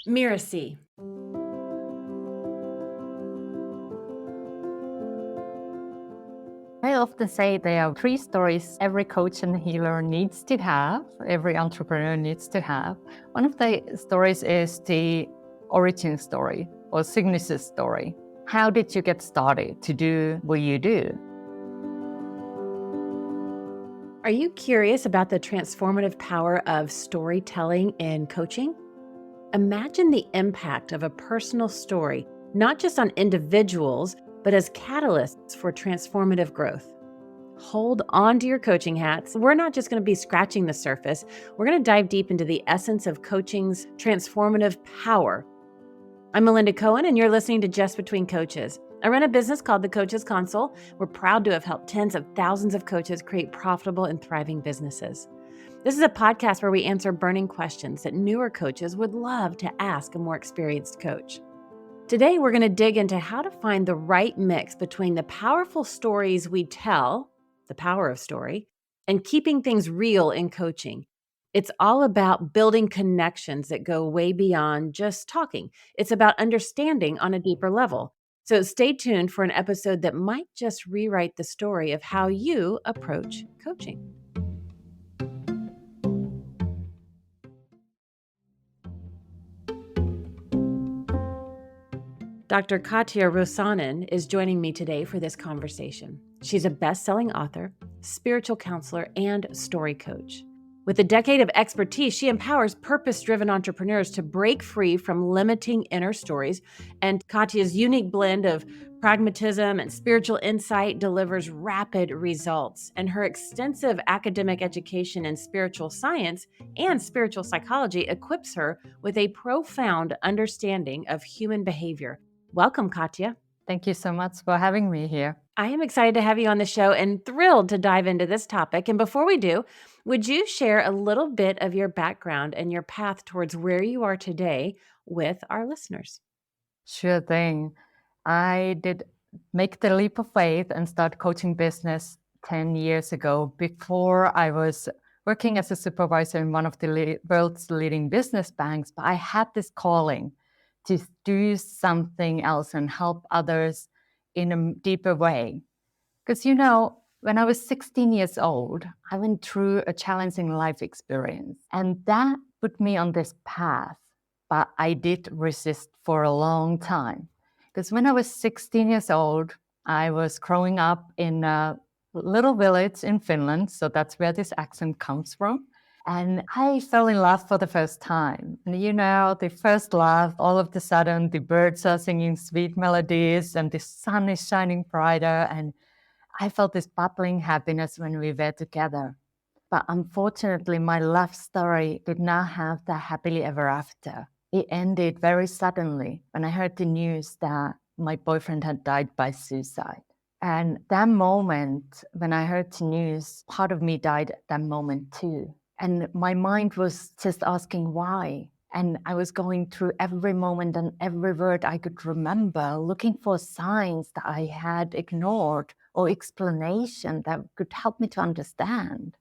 Mirasee. I often say there are 3 stories every coach and healer needs to have, every entrepreneur needs to have. One of the stories is the origin story or signature story. How did you get started to do what you do? Are you curious about the transformative power of storytelling in coaching? Imagine the impact of a personal story, not just on individuals, but as catalysts for transformative growth. Hold on to your coaching hats. We're not just going to be scratching the surface. We're going to dive deep into the essence of coaching's transformative power. I'm Melinda Cohen, and you're listening to Just Between Coaches. I run a business called The Coaches Console. We're proud to have helped tens of thousands of coaches create profitable and thriving businesses. This is a podcast where we answer burning questions that newer coaches would love to ask a more experienced coach. Today, we're going to dig into how to find the right mix between the powerful stories we tell, the power of story, and keeping things real in coaching. It's all about building connections that go way beyond just talking. It's about understanding on a deeper level. So stay tuned for an episode that might just rewrite the story of how you approach coaching. Dr. Katja Rusanen is joining me today for this conversation. She's a best-selling author, spiritual counselor, and story coach. With a decade of expertise, she empowers purpose-driven entrepreneurs to break free from limiting inner stories, and Katja's unique blend of pragmatism and spiritual insight delivers rapid results. And her extensive academic education in spiritual science and spiritual psychology equips her with a profound understanding of human behavior. Welcome, Katja. Thank you so much for having me here. I am excited to have you on the show and thrilled to dive into this topic. And before we do, would you share a little bit of your background and your path towards where you are today with our listeners? Sure thing. I did make the leap of faith and start coaching business 10 years ago. Before I was working as a supervisor in one of the world's leading business banks, but I had this calling to do something else and help others in a deeper way. Because, when I was 16 years old, I went through a challenging life experience, and that put me on this path. But I did resist for a long time. Because when I was 16 years old, I was growing up in a little village in Finland. So that's where this accent comes from. And I fell in love for the first time. And the first love, all of a sudden, the birds are singing sweet melodies and the sun is shining brighter. And I felt this bubbling happiness when we were together. But unfortunately, my love story did not have the happily ever after. It ended very suddenly when I heard the news that my boyfriend had died by suicide. And that moment, when I heard the news, part of me died at that moment too. And my mind was just asking why. And I was going through every moment and every word I could remember, looking for signs that I had ignored or explanation that could help me to understand.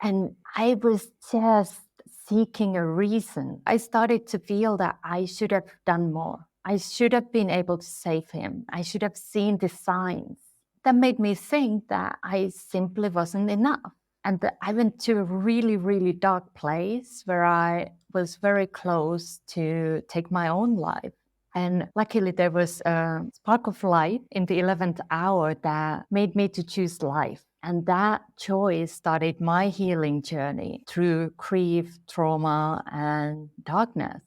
And I was just seeking a reason. I started to feel that I should have done more. I should have been able to save him. I should have seen the signs. That made me think that I simply wasn't enough. And that I went to a really, really dark place where I was very close to take my own life. And luckily, there was a spark of light in the 11th hour that made me to choose life. And that choice started my healing journey through grief, trauma, and darkness.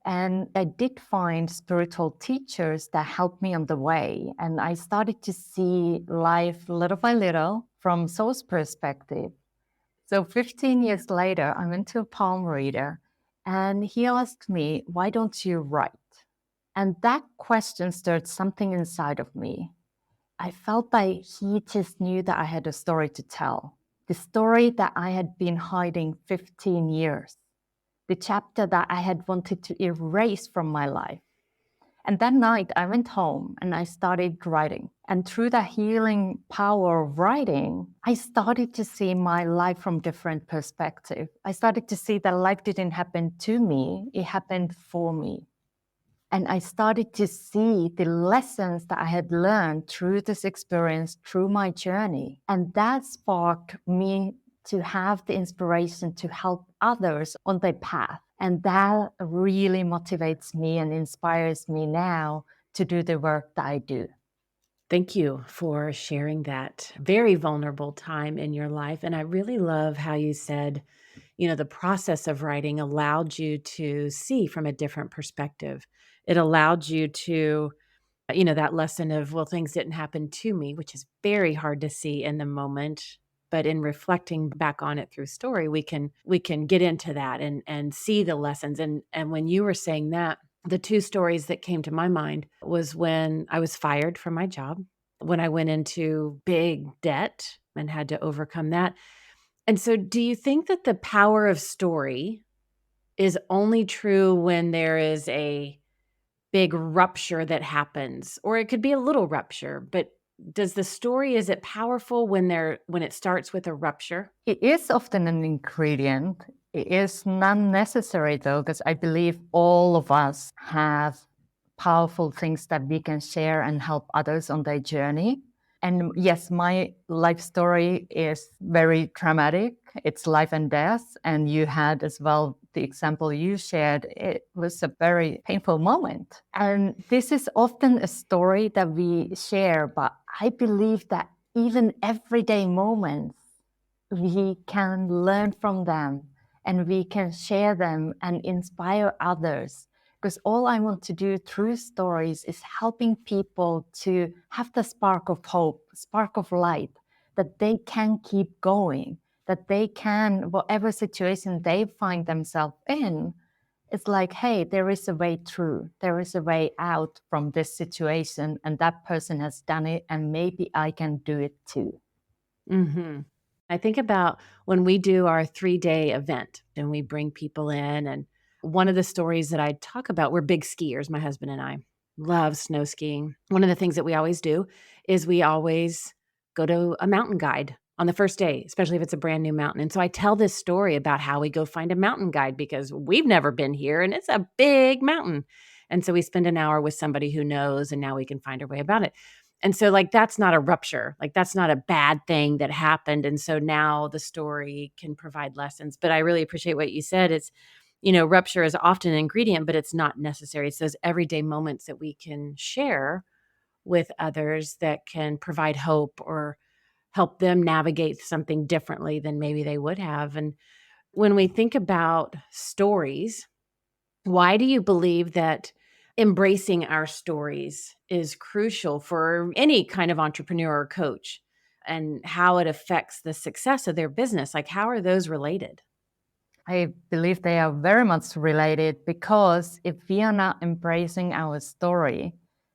And I did find spiritual teachers that helped me on the way. And I started to see life little by little from soul's perspective. So 15 years later, I went to a palm reader and he asked me, why don't you write? And that question stirred something inside of me. I felt like he just knew that I had a story to tell, the story that I had been hiding 15 years, the chapter that I had wanted to erase from my life. And that night I went home and I started writing. And through the healing power of writing, I started to see my life from different perspective. I started to see that life didn't happen to me, it happened for me. And I started to see the lessons that I had learned through this experience, through my journey. And that sparked me to have the inspiration to help others on their path. And that really motivates me and inspires me now to do the work that I do. Thank you for sharing that very vulnerable time in your life. And I really love how you said, the process of writing allowed you to see from a different perspective. It allowed you to, that lesson of, well, things didn't happen to me, which is very hard to see in the moment. But in reflecting back on it through story, we can get into that and see the lessons. And when you were saying that, the two stories that came to my mind was when I was fired from my job, when I went into big debt and had to overcome that. And so, do you think that the power of story is only true when there is a big rupture that happens, or it could be a little rupture, but is it powerful when it starts with a rupture? It is often an ingredient. It is not necessary though, because I believe all of us have powerful things that we can share and help others on their journey. And yes, my life story is very dramatic. It's life and death. And you had as well the example you shared. It was a very painful moment. And this is often a story that we share, but I believe that even everyday moments, we can learn from them and we can share them and inspire others. Because all I want to do through stories is helping people to have the spark of hope, spark of light, that they can keep going, that they can, whatever situation they find themselves in, it's like, hey, there is a way through, there is a way out from this situation, and that person has done it, and maybe I can do it too. Mhm. I think about when we do our 3-day event and we bring people in, and one of the stories that I talk about, we're big skiers, my husband and I love snow skiing. One of the things that we always do is we always go to a mountain guide on the first day, especially if it's a brand new mountain. And so I tell this story about how we go find a mountain guide because we've never been here and it's a big mountain. And so we spend an hour with somebody who knows, and now we can find our way about it. And so, like, that's not a rupture. Like, that's not a bad thing that happened. And so now the story can provide lessons. But I really appreciate what you said. It's, rupture is often an ingredient, but it's not necessary. It's those everyday moments that we can share with others that can provide hope or help them navigate something differently than maybe they would have. And when we think about stories, why do you believe that embracing our stories is crucial for any kind of entrepreneur or coach, and how it affects the success of their business? Like, how are those related? I believe they are very much related because if we are not embracing our story,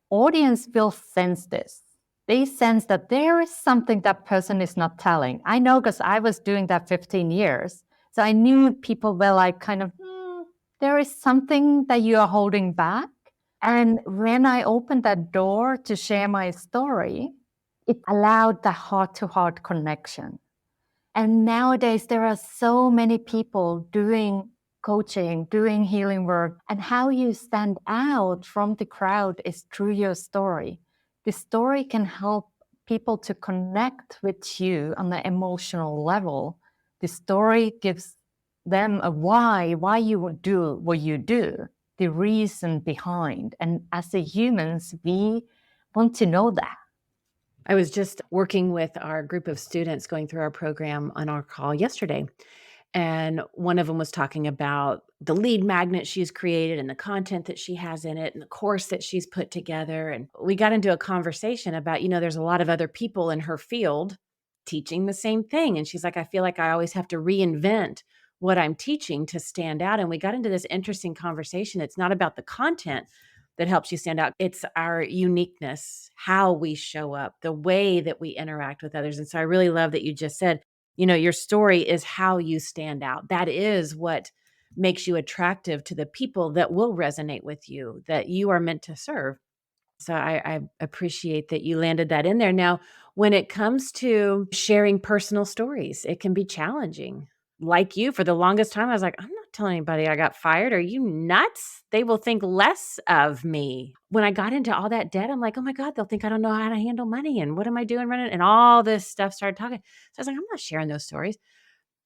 audience will sense this. They sense that there is something that person is not telling. I know because I was doing that 15 years. So I knew people were like kind of, there is something that you are holding back. And when I opened that door to share my story, it allowed the heart to heart connection. And nowadays, there are so many people doing coaching, doing healing work, and how you stand out from the crowd is through your story. The story can help people to connect with you on the emotional level. The story gives them a why you would do what you do, the reason behind. And as a humans, we want to know that. I was just working with our group of students going through our program on our call yesterday. And one of them was talking about the lead magnet she's created and the content that she has in it and the course that she's put together. And we got into a conversation about, there's a lot of other people in her field teaching the same thing. And she's like, I feel like I always have to reinvent what I'm teaching to stand out. And we got into this interesting conversation. It's not about the content that helps you stand out. It's our uniqueness, how we show up, the way that we interact with others. And so I really love that you just said, your story is how you stand out. That is what makes you attractive to the people that will resonate with you, that you are meant to serve. So I appreciate that you landed that in there. Now, when it comes to sharing personal stories, it can be challenging. Like you, for the longest time, I was like, I'm not tell anybody I got fired. Are you nuts? They will think less of me. When I got into all that debt, I'm like, oh my God, they'll think I don't know how to handle money. And what am I doing running? And all this stuff started talking. So I was like, I'm not sharing those stories.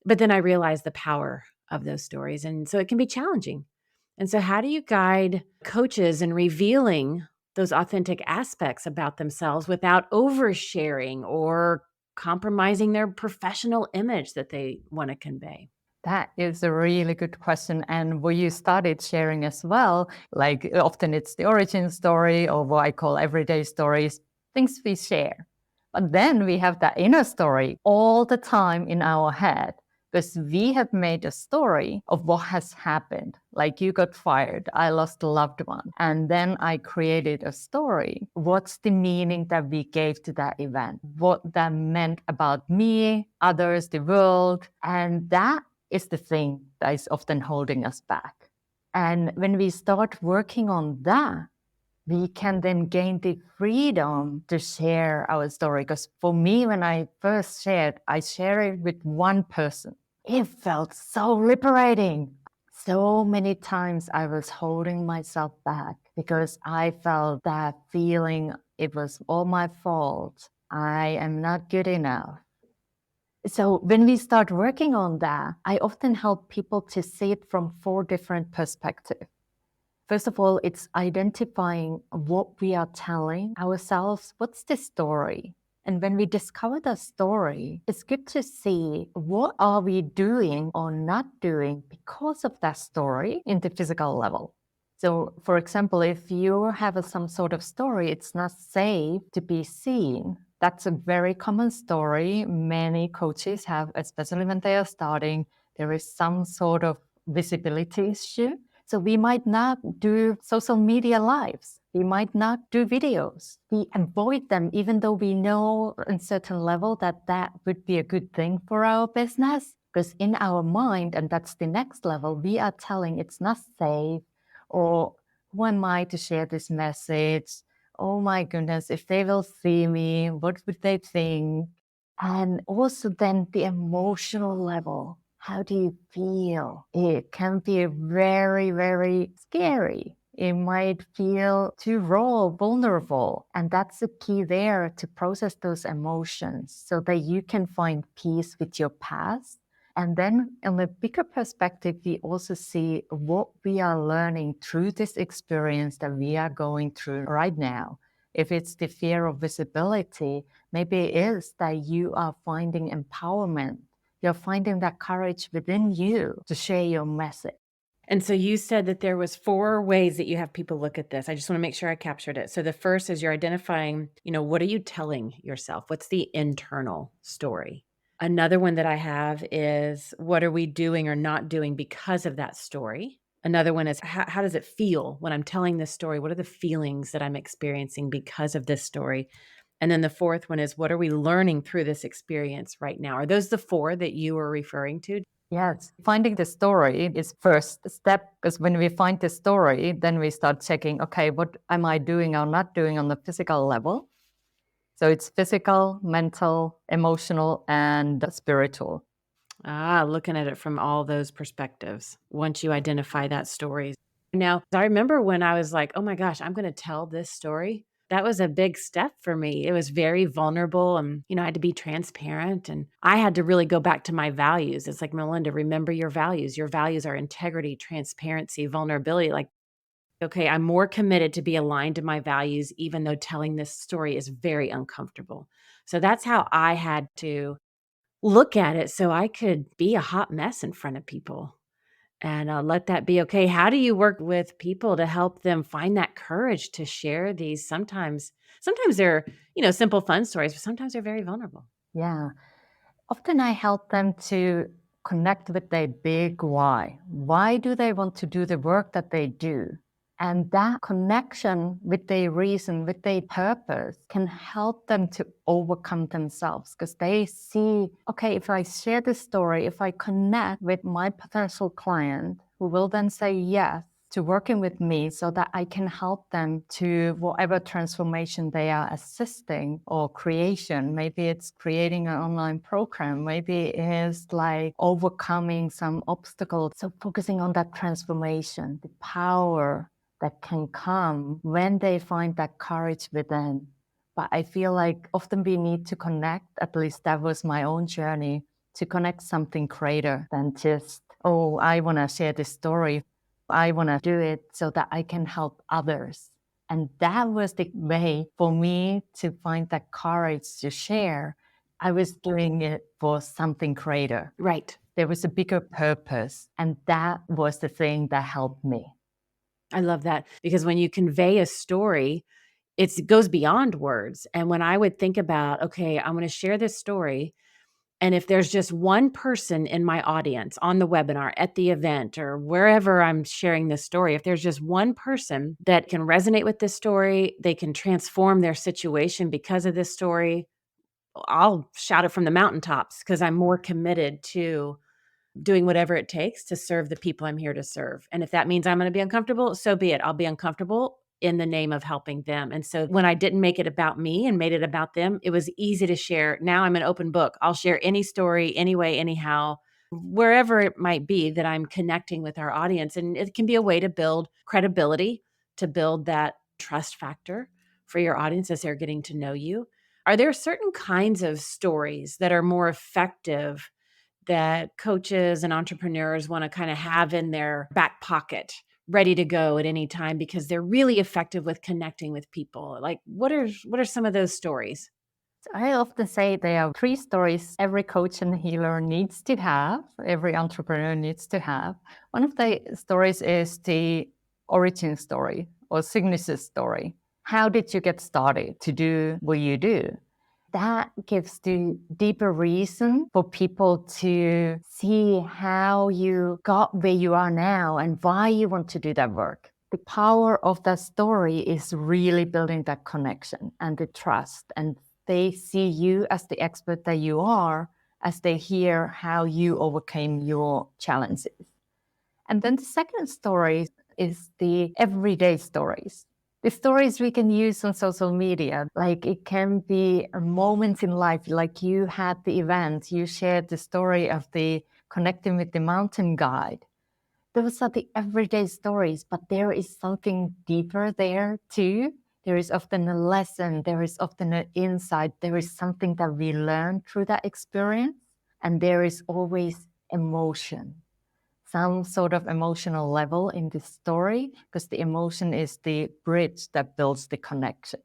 But then I realized the power of those stories. And so it can be challenging. And so, how do you guide coaches in revealing those authentic aspects about themselves without oversharing or compromising their professional image that they want to convey? That is a really good question. And what you started sharing as well, like often it's the origin story or what I call everyday stories, things we share. But then we have that inner story all the time in our head because we have made a story of what has happened. Like you got fired, I lost a loved one. And then I created a story. What's the meaning that we gave to that event? What that meant about me, others, the world. And that is the thing that is often holding us back. And when we start working on that, we can then gain the freedom to share our story. Because for me, when I first shared, I shared it with one person. It felt so liberating. So many times I was holding myself back because I felt that feeling it was all my fault. I am not good enough. So when we start working on that, I often help people to see it from 4 different perspectives. First of all, it's identifying what we are telling ourselves. What's the story? And when we discover the story, it's good to see what are we doing or not doing because of that story in the physical level. So, for example, if you have some sort of story, it's not safe to be seen. That's a very common story. Many coaches have, especially when they are starting, there is some sort of visibility issue. So we might not do social media lives. We might not do videos. We avoid them, even though we know on a certain level that that would be a good thing for our business. Because in our mind, and that's the next level, we are telling it's not safe, or who am I to share this message? Oh my goodness, if they will see me, what would they think? And also then the emotional level. How do you feel? It can be very, very scary. It might feel too raw, vulnerable. And that's the key there to process those emotions so that you can find peace with your past. And then in the bigger perspective, we also see what we are learning through this experience that we are going through right now. If it's the fear of visibility, maybe it is that you are finding empowerment. You're finding that courage within you to share your message. And so you said that there was 4 ways that you have people look at this. I just want to make sure I captured it. So the first is you're identifying, what are you telling yourself? What's the internal story? Another one that I have is what are we doing or not doing because of that story? Another one is how does it feel when I'm telling this story? What are the feelings that I'm experiencing because of this story? And then the fourth one is what are we learning through this experience right now? Are those the 4 that you were referring to? Yes, finding the story is first step because when we find the story, then we start checking, okay, what am I doing or not doing on the physical level? So it's physical, mental, emotional, and spiritual. Looking at it from all those perspectives once you identify that story. Now, I remember when I was like, oh my gosh, I'm going to tell this story. That was a big step for me. It was very vulnerable and, I had to be transparent and I had to really go back to my values. It's like, Melinda, remember your values. Your values are integrity, transparency, vulnerability. Like, okay, I'm more committed to be aligned to my values, even though telling this story is very uncomfortable. So that's how I had to look at it so I could be a hot mess in front of people and let that be okay. How do you work with people to help them find that courage to share these? Sometimes they're, simple fun stories, but sometimes they're very vulnerable. Yeah. Often I help them to connect with their big why. Why do they want to do the work that they do? And that connection with their reason, with their purpose, can help them to overcome themselves because they see, okay, if I share this story, if I connect with my potential client who will then say yes, to working with me so that I can help them to whatever transformation they are assisting or creation. Maybe it's creating an online program. Maybe it's like overcoming some obstacles. So focusing on that transformation, the power that can come when they find that courage within. But I feel like often we need to connect, at least that was my own journey, to connect something greater than just, oh, I want to share this story. I want to do it so that I can help others. And that was the way for me to find that courage to share. I was doing it for something greater. Right. There was a bigger purpose. And that was the thing that helped me. I love that, because when you convey a story, it goes beyond words. And when I would think about, okay, I'm going to share this story, and if there's just one person in my audience on the webinar, at the event, or wherever I'm sharing this story, if there's just one person that can resonate with this story, they can transform their situation because of this story, I'll shout it from the mountaintops, because I'm more committed to doing whatever it takes to serve the people I'm here to serve. And if that means I'm going to be uncomfortable, so be it. I'll be uncomfortable in the name of helping them. And so when I didn't make it about me and made it about them, it was easy to share. Now I'm an open book. I'll share any story, anyway, anyhow, wherever it might be that I'm connecting with our audience. And it can be a way to build credibility, to build that trust factor for your audience as they're getting to know you. Are there certain kinds of stories that are more effective that coaches and entrepreneurs want to kind of have in their back pocket, ready to go at any time, because they're really effective with connecting with people? Like, what are some of those stories? I often say there are 3 stories every coach and healer needs to have, every entrepreneur needs to have. One of the stories is the origin story or signature story. How did you get started to do what you do? That gives the deeper reason for people to see how you got where you are now and why you want to do that work. The power of that story is really building that connection and the trust, and they see you as the expert that you are as they hear how you overcame your challenges. And then the second story is the everyday stories. The stories we can use on social media, like it can be a moment in life, like you had the event, you shared the story of the connecting with the mountain guide. Those are the everyday stories, but there is something deeper there too. There is often a lesson, there is often an insight, there is something that we learn through that experience, and there is always emotion, some sort of emotional level in the story, because the emotion is the bridge that builds the connection.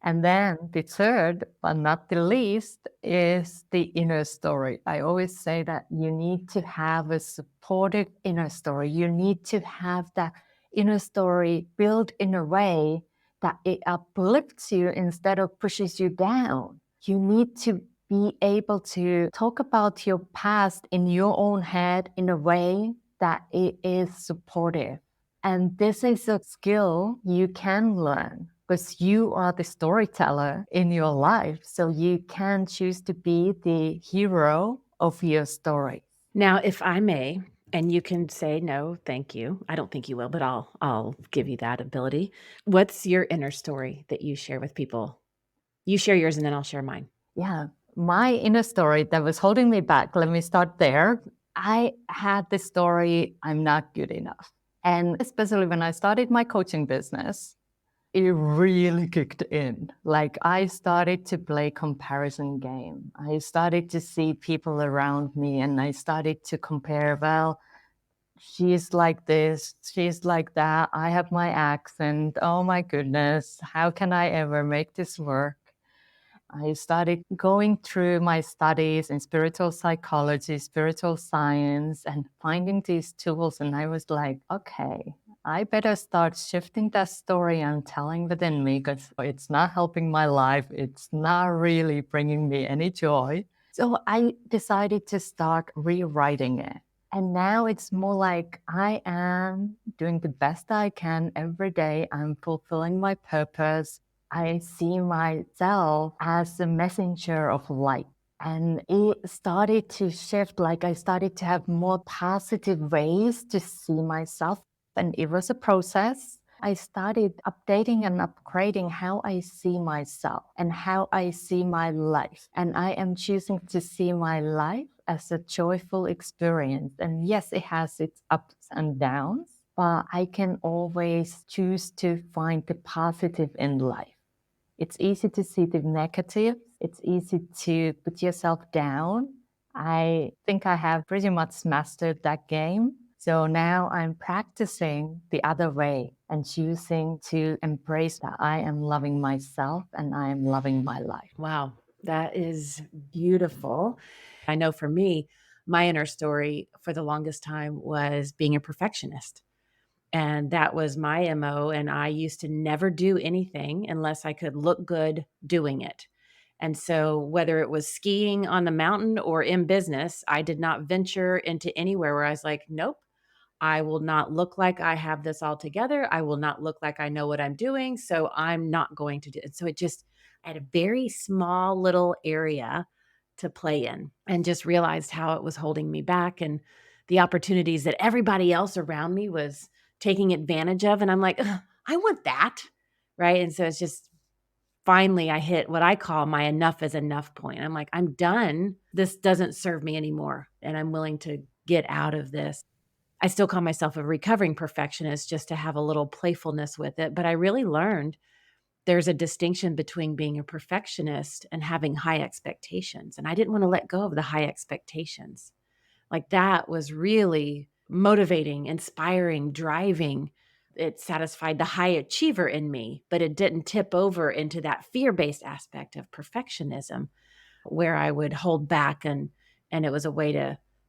And then the third, but not the least, is the inner story. I always say that you need to have a supportive inner story. You need to have that inner story built in a way that it uplifts you instead of pushes you down. You need to be able to talk about your past in your own head in a way that it is supportive. And this is a skill you can learn, because you are the storyteller in your life. So you can choose to be the hero of your story. Now, if I may, and you can say no, thank you. I don't think you will, but I'll give you that ability. What's your inner story that you share with people? You share yours and then I'll share mine. Yeah, my inner story that was holding me back, let me start there. I had this story, I'm not good enough. And especially when I started my coaching business, it really kicked in. Like I started to play comparison game. I started to see people around me and I started to compare, well, she's like this, she's like that. I have my accent. Oh my goodness, how can I ever make this work? I started going through my studies in spiritual psychology, spiritual science, and finding these tools. And I was like, okay, I better start shifting that story I'm telling within me, because it's not helping my life. It's not really bringing me any joy. So I decided to start rewriting it. And now it's more like I am doing the best I can every day. I'm fulfilling my purpose. I see myself as a messenger of light. And it started to shift, like I started to have more positive ways to see myself. and it was a process. I started updating and upgrading how I see myself and how I see my life. And I am choosing to see my life as a joyful experience. And yes, it has its ups and downs, but I can always choose to find the positive in life. It's easy to see the negative. It's easy to put yourself down. I think I have pretty much mastered that game. So now I'm practicing the other way and choosing to embrace that I am loving myself and I am loving my life. Wow, that is beautiful. I know for me, my inner story for the longest time was being a perfectionist. And that was my MO. And I used to never do anything unless I could look good doing it. And so, whether it was skiing on the mountain or in business, I did not venture into anywhere where I was like, nope, I will not look like I have this all together. I will not look like I know what I'm doing. So, I'm not going to do it. So, I had a very small little area to play in and just realized how it was holding me back and the opportunities that everybody else around me was taking advantage of. And I'm like, "Ugh, I want that." Right. And so it's just finally I hit what I call my enough is enough point. I'm like, I'm done. This doesn't serve me anymore. And I'm willing to get out of this. I still call myself a recovering perfectionist just to have a little playfulness with it. But I really learned there's a distinction between being a perfectionist and having high expectations. And I didn't want to let go of the high expectations. Like that was really motivating, inspiring, driving. It satisfied the high achiever in me, but it didn't tip over into that fear-based aspect of perfectionism where I would hold back and it was a way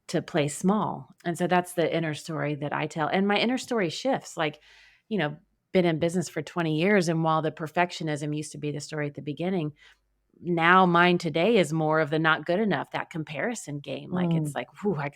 to play small. And so that's the inner story that I tell. And my inner story shifts like, you know, been in business for 20 years and while the perfectionism used to be the story at the beginning, now mine today is more of the not good enough, that comparison game. Like it's like, whew, I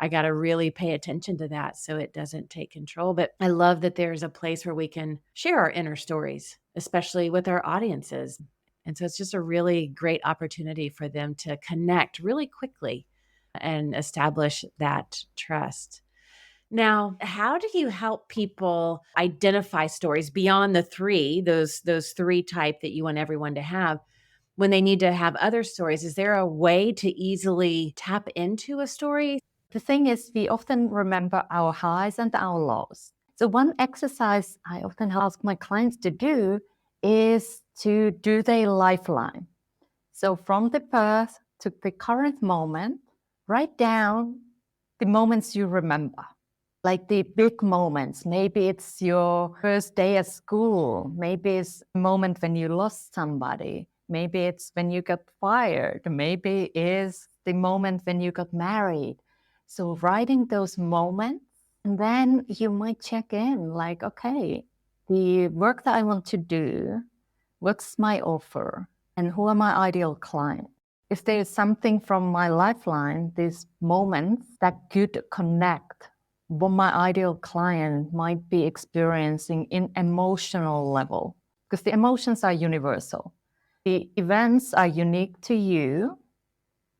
gotta really pay attention to that so it doesn't take control. But I love that there's a place where we can share our inner stories, especially with our audiences. And so it's just a really great opportunity for them to connect really quickly and establish that trust. Now, how do you help people identify stories beyond the three, those three type that you want everyone to have? When they need to have other stories, is there a way to easily tap into a story? The thing is, we often remember our highs and our lows. So, one exercise I often ask my clients to do is to do their lifeline. So, from the birth to the current moment, write down the moments you remember, like the big moments. Maybe it's your first day at school. Maybe it's a moment when you lost somebody. Maybe it's when you got fired. Maybe it's the moment when you got married. So writing those moments, and then you might check in like, okay, the work that I want to do, what's my offer? And who are my ideal clients? If there is something from my lifeline, these moments that could connect what my ideal client might be experiencing in emotional level, because the emotions are universal. The events are unique to you,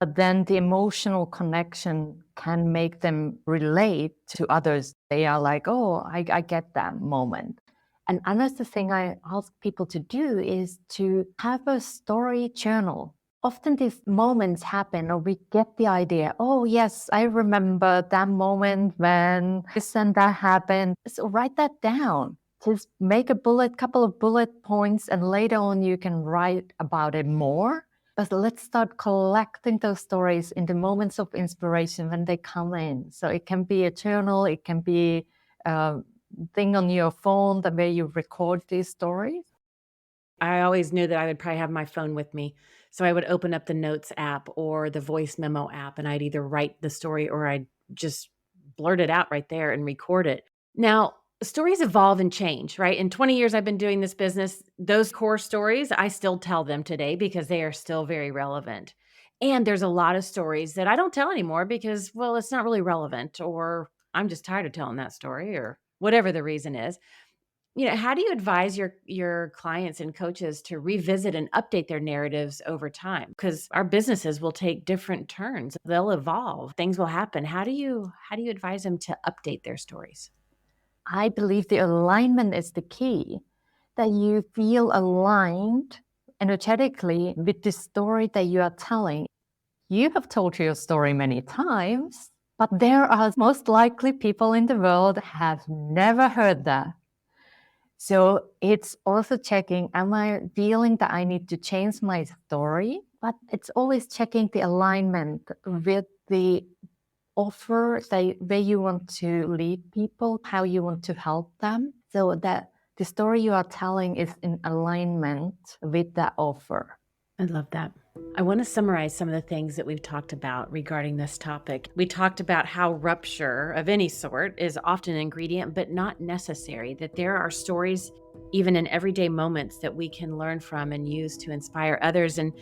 but then the emotional connection can make them relate to others. They are like, oh, I get that moment. And another thing I ask people to do is to have a story journal. Often these moments happen, or we get the idea, oh, yes, I remember that moment when this and that happened. So write that down. Just make a couple of bullet points, and later on you can write about it more. But let's start collecting those stories in the moments of inspiration when they come in. So it can be a journal, it can be a thing on your phone the way you record these stories. I always knew that I would probably have my phone with me. So I would open up the notes app or the voice memo app and I'd either write the story or I'd just blurt it out right there and record it. Now, stories evolve and change, right? In 20 years I've been doing this business, those core stories, I still tell them today because they are still very relevant. And there's a lot of stories that I don't tell anymore because, well, it's not really relevant or I'm just tired of telling that story or whatever the reason is. How do you advise your clients and coaches to revisit and update their narratives over time? Because our businesses will take different turns. They'll evolve. Things will happen. How do you advise them to update their stories? I believe the alignment is the key, that you feel aligned energetically with the story that you are telling. You have told your story many times, but there are most likely people in the world have never heard that. So it's also checking, am I feeling that I need to change my story? But it's always checking the alignment with the offer, the way you want to lead people, how you want to help them, so that the story you are telling is in alignment with that offer. I love that. I want to summarize some of the things that we've talked about regarding this topic. We talked about how rupture of any sort is often an ingredient, but not necessary, that there are stories, even in everyday moments, that we can learn from and use to inspire others. And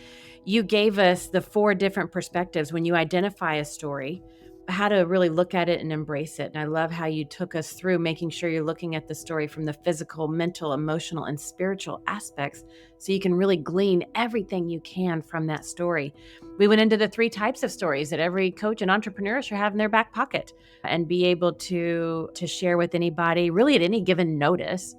you gave us the 4 different perspectives when you identify a story, how to really look at it and embrace it. And I love how you took us through making sure you're looking at the story from the physical, mental, emotional, and spiritual aspects, so you can really glean everything you can from that story. We went into the 3 types of stories that every coach and entrepreneur should have in their back pocket and be able to share with anybody, really at any given notice.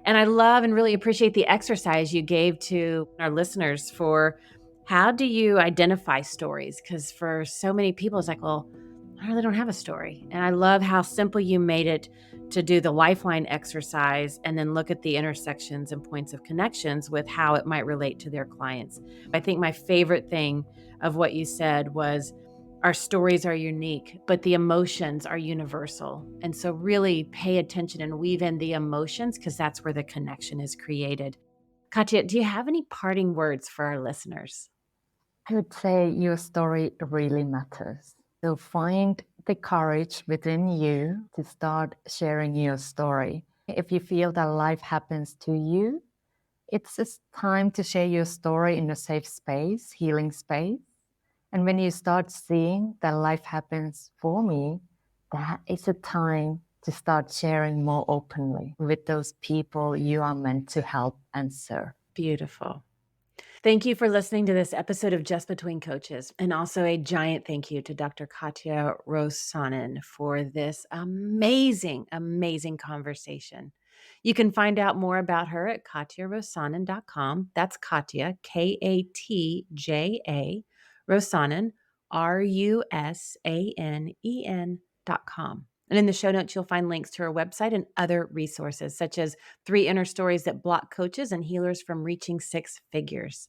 And I love and really appreciate the exercise you gave to our listeners for how do you identify stories? Because for so many people, it's like, well, I really don't have a story. And I love how simple you made it to do the lifeline exercise and then look at the intersections and points of connections with how it might relate to their clients. I think my favorite thing of what you said was our stories are unique, but the emotions are universal. And so really pay attention and weave in the emotions, because that's where the connection is created. Katja, do you have any parting words for our listeners? I would say your story really matters. So find the courage within you to start sharing your story. If you feel that life happens to you, it's just time to share your story in a safe space, healing space. And when you start seeing that life happens for me, that is a time to start sharing more openly with those people you are meant to help and serve. Beautiful. Thank you for listening to this episode of Just Between Coaches, and also a giant thank you to Dr. Katja Rusanen for this amazing, amazing conversation. You can find out more about her at katjarusanen.com. That's Katja, Katja, Rusanen, Rusanen.com. And in the show notes, you'll find links to her website and other resources, such as 3 inner stories that block coaches and healers from reaching 6 figures.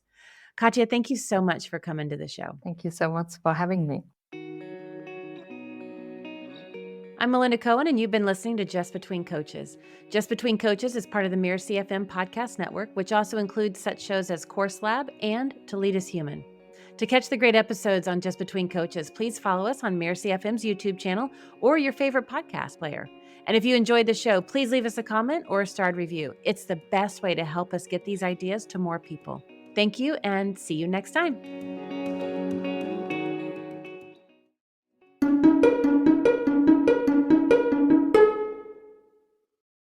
Katja, thank you so much for coming to the show. Thank you so much for having me. I'm Melinda Cohen, and you've been listening to Just Between Coaches. Just Between Coaches is part of the Mirasee FM podcast network, which also includes such shows as Course Lab and To Lead Is Human. To catch the great episodes on Just Between Coaches, please follow us on Mirasee FM's YouTube channel or your favorite podcast player. And if you enjoyed the show, please leave us a comment or a starred review. It's the best way to help us get these ideas to more people. Thank you, and see you next time.